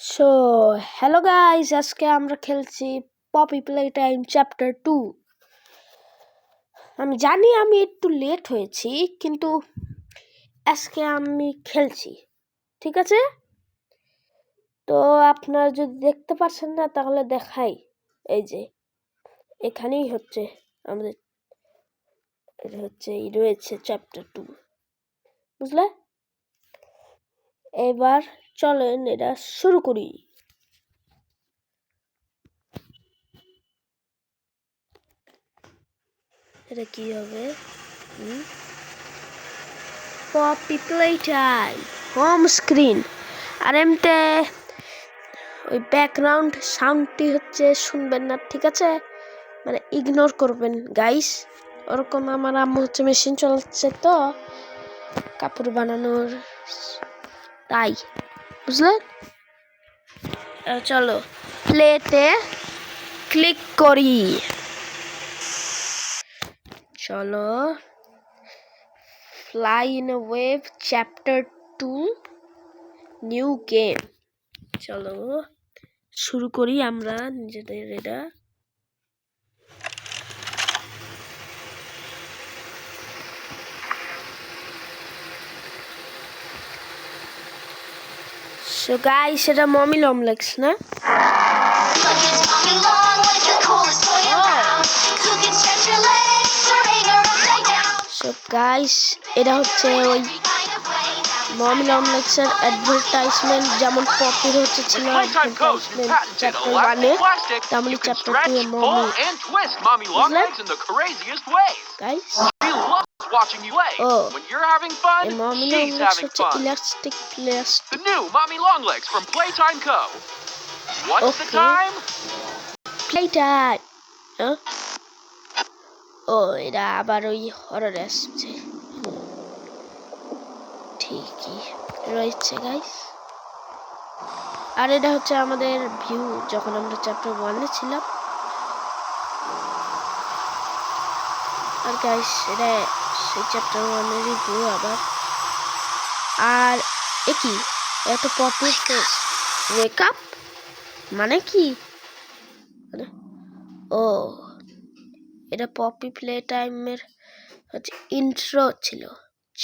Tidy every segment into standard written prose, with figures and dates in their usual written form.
So hello guys, আজকে আমরা খেলছি পপি প্লে টাইম চ্যাপ্টার 2। আমি জানি আমি একটু লেট হয়েছি, কিন্তু আজকে আমি খেলছি, ঠিক আছে? তো আপনারা যদি দেখতে পাচ্ছেন না, তাহলে দেখাই। এই যে এখানেই হচ্ছে আমাদের, এটা হচ্ছে রয়েছে চ্যাপ্টার 2, বুঝলে? এবার চলেন এটা শুরু করি। এটা কি হবে? Poppy play Time home screen. আর এমতে ওই ব্যাকগ্রাউন্ড সাউন্ডটি হচ্ছে শুনবেন না, ঠিক আছে? মানে ইগনোর করবেন গাইস। ওরকম আমার আম্মু হচ্ছে মেশিন চালাচ্ছে, তো কাপড় বানানোর, তাই, বুঝলেন? চলো প্লেতে ক্লিক করি। চলো fly in a wave chapter 2 new game. চলো শুরু করি আমরা নিজেদের এটা। So guys, এটা মমি লমলেক্স না? So guys, এটা হচ্ছে ওই মমি লমলেক্সের অ্যাডভার্টাইজমেন্ট, যেমন পপির হচ্ছে ছিল অ্যাডভার্টাইজমেন্ট চ্যাপ্টার 1-এ, তেমনি চ্যাপ্টার 2-এ mommy. Guys, watching you play. When you're having fun, she's having fun. Elastic Plastic. The new Mommy Longlegs from Playtime Co. What's the time? Playtime. ও এটা আবার ওই হরর আসছে, ঠিকই রয়েছে গাইস। আর এটা হচ্ছে আমাদের ভিউ যখন আমরা চ্যাপ্টার 1-এ ছিলাম। আর গাইস, এটা সেই চ্যাপ্টার 1-এরই ভিউ আবার। আর এ কি, এত পপি ফেস ওয়েক আপ মানে কি? ও, এটা পপি প্লে টাইমের হচ্ছে ইন্ট্রো ছিল,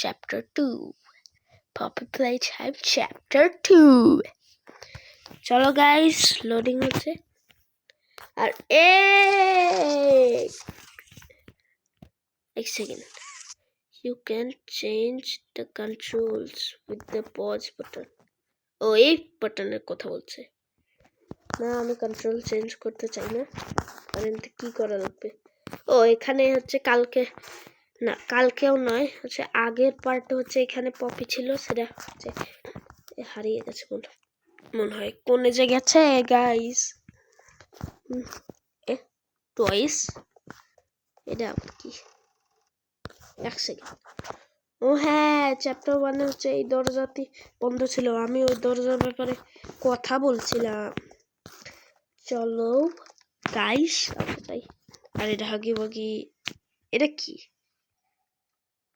chapter 2, Poppy play time chapter 2। চলো গাইস, লোডিং হচ্ছে। আর এক second, you can change the controls with the pause button. ও, এই বাটনের কথা বলছে না, আমি কন্ট্রোল চেঞ্জ করতে চাই না। আর এতে কি করা লাগবে? ও, এখানে হচ্ছে কালকে না, কালকেও নয়, হচ্ছে আগের পার্টে হচ্ছে এখানে পপি ছিল, সেটা হচ্ছে হারিয়ে গেছে মনে হয়। কোনে যে গেছে গাইস? টয়েস, এটা আবার কি? এক সেকেন্ড। ও হ্যাঁ, চ্যাপ্টার 1-এ হচ্ছে এই দরজাটি বন্ধ ছিল, আমি ওই দরজার ব্যাপারে কথা বলছিলাম। চলো গাইস, তাই। আর এটা হাগি বাগি, এটা কি?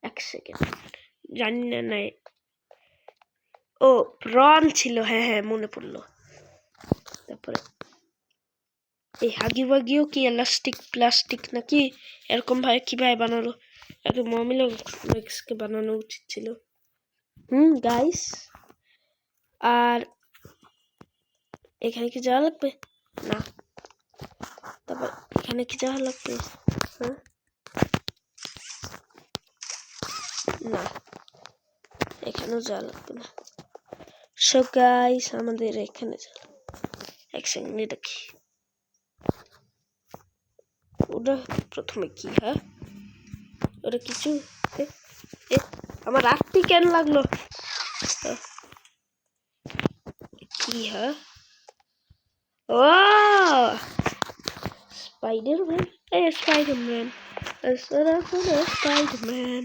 এক সেকেন্ড, জানি না। নাই, ও প্রন ছিল, হ্যাঁ হ্যাঁ মনে পড়লো। তারপরে এই হাগি বাগিও কি এলাস্টিক প্লাস্টিক নাকি? এরকম ভাবে কিভাবে বানালো? এত মমিলকে বানানো উচিত ছিল। গাইস, আর এখানে কি যাওয়া লাগবে? না। তারপর এখানে কি যাওয়া লাগবে? না, এখানেও যাওয়া লাগবে না। সো গাইস, আমাদের এখানে যাওয়া, এক সেকেন্ড, এটা কি? ওটা প্রথমে কি? হ্যাঁ, ওটা কিছু আমার রাত্রি কেন লাগলো? কি? হ্যাঁ, ও Spiderman, Spiderman, Spiderman,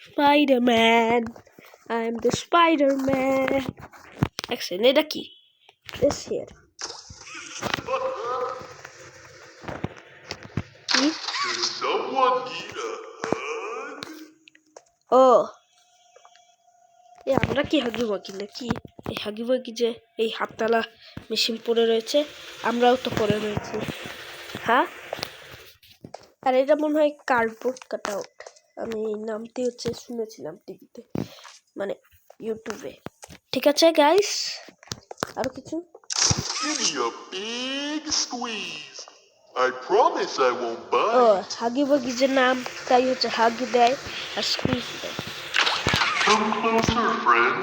Spider-Man. I'm the Spider-Man. Excellent. এটা কি? This here. Does someone need a hug? Oh. আমরা কি হাগি বাকি নাকি? এই হাগি বাকি যে এই হাততালা মেশিন পড়ে রয়েছে, আমরাও তো পড়ে রয়েছি। হ্যাঁ, আর এটা মনে হয় কার্ডবোর্ড কাট আউট। আমি এই নামটি হচ্ছে শুনেছিলাম টিভিতে, মানে ইউটিউবে। ঠিক আছে গাইস, আর কিছু? Give me a big squeeze. I promise I won't bite. ও হাগি বাগি যে নাম, তাই হচ্ছে হাগি দেয় আর স্কুইজ দেয়। Come closer, friend.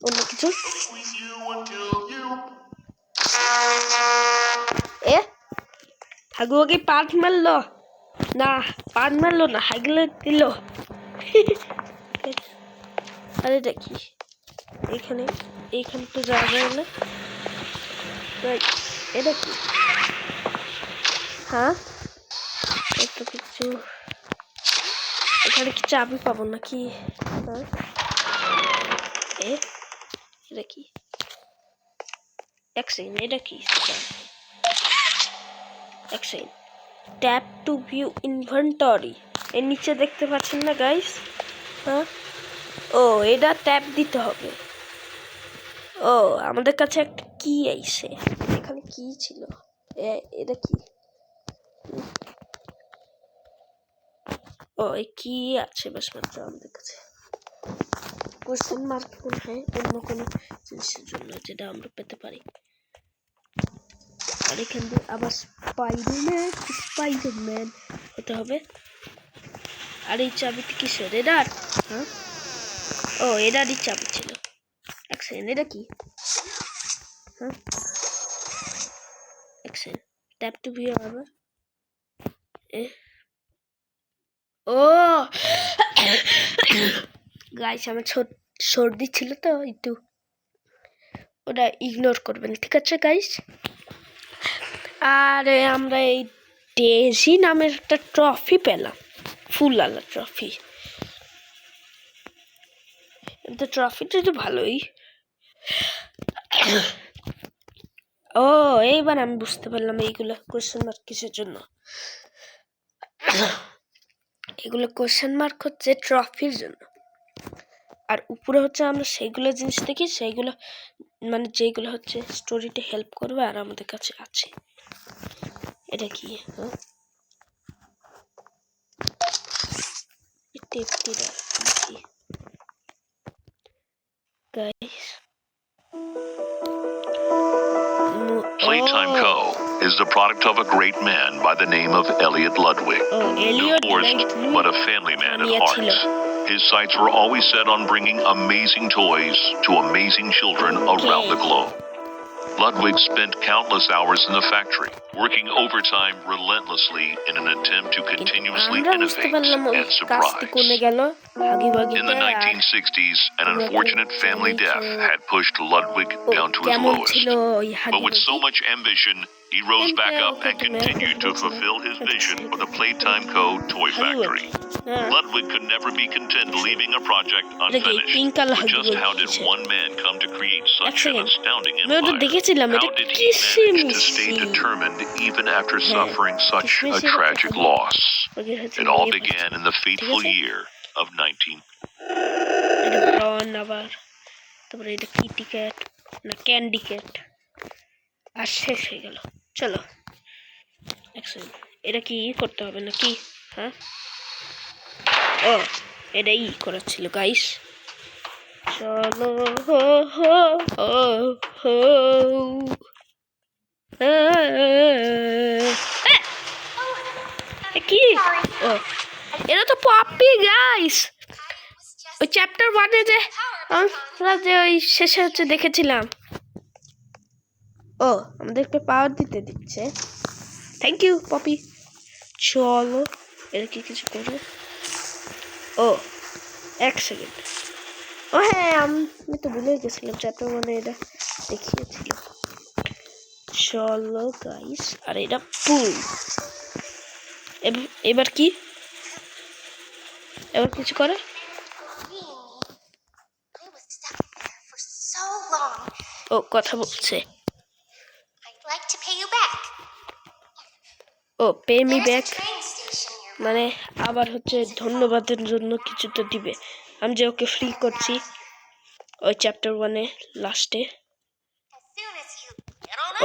অন্য কিছু? Squeeze you until you. এ হাগু বাগি পাট মারলো না, পাট মারলো না, হাগলে দিল। আরে এটা কি? এইখানে তো যাওয়া যায় না। এটা কি? হ্যাঁ, এত কিছু এখানে কি চাবি পাবো নাকি? হ্যাঁ, এটা কি? এক সেকেন্ড, এটা কি? এক second, tap two view inventory. এর নিচে দেখতে পাচ্ছেন না গাইস? হ্যাঁ, ও এটা ট্যাপ দিতে হবে। ও আমাদের কাছে একটা কি আইছে, এখানে কি ছিল? এটা কি? ও এই কি আছে বাস মাত্র আমাদের কাছে? কোশ্চেন মার্ক মনে হয় অন্য কোনো জিনিসের জন্য, যেটা আমরা পেতে পারি। আর এখান থেকে আবার স্পাইডারম্যান হতে হবে। আর এই চাবিটি কিসের? এটার? হ্যাঁ, ও এটারই চাবি ছিল। এক সেকেন্ড, এটা কি? হ্যাঁ, এক সেকেন্ড, ট্যাপ টু ভিউ আবার। ও গাইস, আমার সর্দি ছিল তো একটু, ওটা ইগনোর করবেন, ঠিক আছে গাইস? আর আমরা এই ডেজি নামের একটা ট্রফি পেলাম, ফুলওয়ালা ট্রফি। ট্রফিটা তো ভালোই। ও এইবার আমি বুঝতে পারলাম এইগুলো কোশ্চেন মার্ক কিসের জন্য। এগুলো কোশ্চেন মার্ক হচ্ছে ট্রফির জন্য। আর উপরে হচ্ছে আমরা সেইগুলো জিনিস দেখি, সেইগুলো মানে যেগুলো হচ্ছে স্টোরিতে হেল্প করবে আর আমাদের কাছে আছে। এটা কি? হ্যাঁ, Playtime Co. is the product of a great man by the name of Elliot Ludwig. Divorced, but a family man at heart. His sights were always set on bringing amazing toys to amazing children around the globe. Ludwig spent countless hours in the factory, working overtime relentlessly in an attempt to continuously innovate and surprise. In the 1960s, an unfortunate family death had pushed Ludwig down to his lowest. But with so much ambition, he rose back up and continued to fulfill his vision for the Playtime Co. toy factory. Ludwig could never be content leaving a project unfinished. But just how did one man come to create such an astounding empire? How did he manage to stay determined even after suffering such a tragic loss? It all began in the fateful year of 19... তারপরে এটা কি ticket না candy Kate, আর শেষ হয়ে গেল। চলো এটা কি করতে হবে নাকি? হ্যাঁ, ও এটা করার ছিল গাইস। চলো হো হো হো হো। কি? ও এটা তো পপি গাইস, ওই চ্যাপ্টার 1-এ যে আমরা যে ওই শেষে হচ্ছে দেখেছিলাম। ও আমাদেরকে পাওয়ার দিতে দিচ্ছে, থ্যাংক ইউ পপি। চলো এটা কি কিছু করবো? ও এক সেকেন্ড, ও হ্যাঁ আমি তো ভুলে গেছিলাম চ্যাপ্টার 1-এ এটা দেখিয়েছিল। চলো গাইস, আর এটা পুল। এবার কি? এবার কিছু করে? ও কথা বলছে। ও পে মি ব্যাক, মানে আবার হচ্ছে ধন্যবাদের জন্য কিছু তো দিবে। আমি যে ওকে ফ্রি করছি ওই চ্যাপ্টার 1-এ লাস্টে।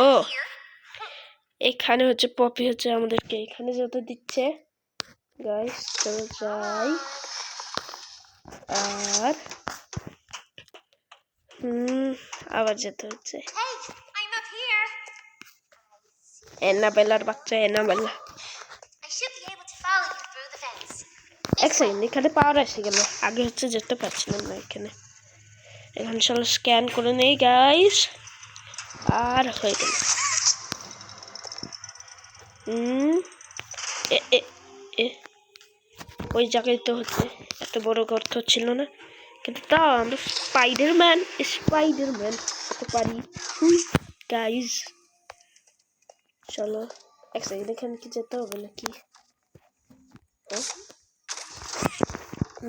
ও এখানে হচ্ছে পপি হচ্ছে আমাদেরকে এখানে যেতে দিচ্ছে গাইস। চলো যাই। আর আবার যেতে হচ্ছে। এনাবেলার বাচ্চা এনাবেলা। এক সেকেন্ড, এখানে পাওয়ার এসে গেল। আগে হচ্ছে যেতে পারছিলাম না এখানে। এখানে চলো স্ক্যান করে নেই গাইস। আর হয়ে গেল। ওই জায়গায় তো হচ্ছে এত বড় গর্ত ছিল না, কিন্তু তাও আমরা স্পাইডারম্যান হতে পারি গাইস। চলো এক সেকেন্ড, এখানে কি যেতে হবে নাকি?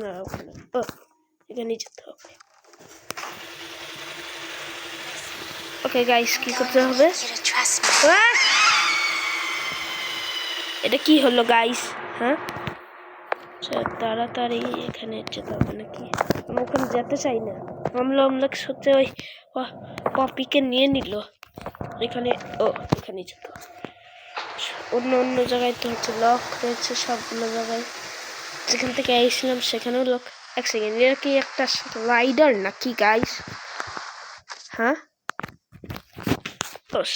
না ওখানে এখানে যেতে হবে। ওকে গাইস, কি করতে হবে? এটা কি হলো গাইস? হ্যাঁ তাড়াতাড়ি এখানে যেতে হবে নাকি? আমি ওখানে যেতে চাই না। আমরা হচ্ছে ওই পপিকে নিয়ে নিল এখানে। এখানে যেতে হবে। অন্য জায়গায় তো হচ্ছে লক রয়েছে সবগুলো জায়গায়। যেখান থেকে এসেছিলাম সেখানেও লক। এক সেকেন্ড, এর কি একটা স্লাইডার নাকি গাইস? হ্যাঁ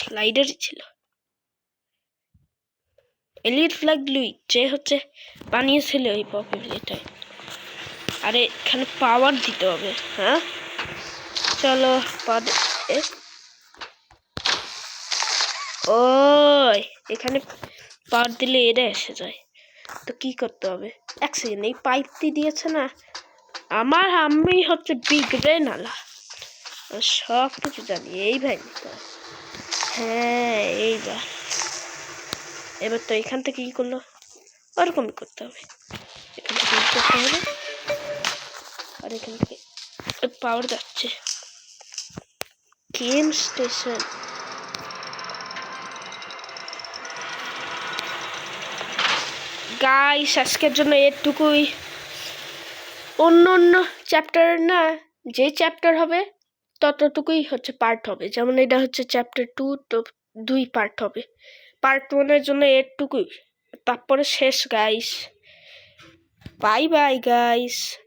স্লাইডারই ছিল। এলিট ফ্ল্যাগ লুই যে হচ্ছে বানিয়েছিল এই পপিটাই। আর এখানে পাওয়ার দিতে হবে। হ্যাঁ চলো এখানে পাওয়ার দিলে এটা এসে যায়। তো কি করতে হবে? এক সেকেন্ড, এই পাইপটি দিয়েছে না আমি হচ্ছে বিগ ব্রেন আলা, সব কিছু জানি। এই ভাই হ্যাঁ এবার তো এখান থেকে কি করলো? ওরকমই করতে হবে। এখান থেকে করতে হবে। আর এখান থেকে পাওয়ার যাচ্ছে। গেম স্টেশন গাইস, আজকের জন্য এটুকুই। অন্য চ্যাপ্টার না, যে চ্যাপ্টার হবে ততটুকুই হচ্ছে পার্ট হবে। যেমন এটা হচ্ছে চ্যাপ্টার 2, তো 2 পার্ট হবে। পার্ট 1-এর জন্য এটুকুই, তারপরে শেষ গাইস। Bye bye guys.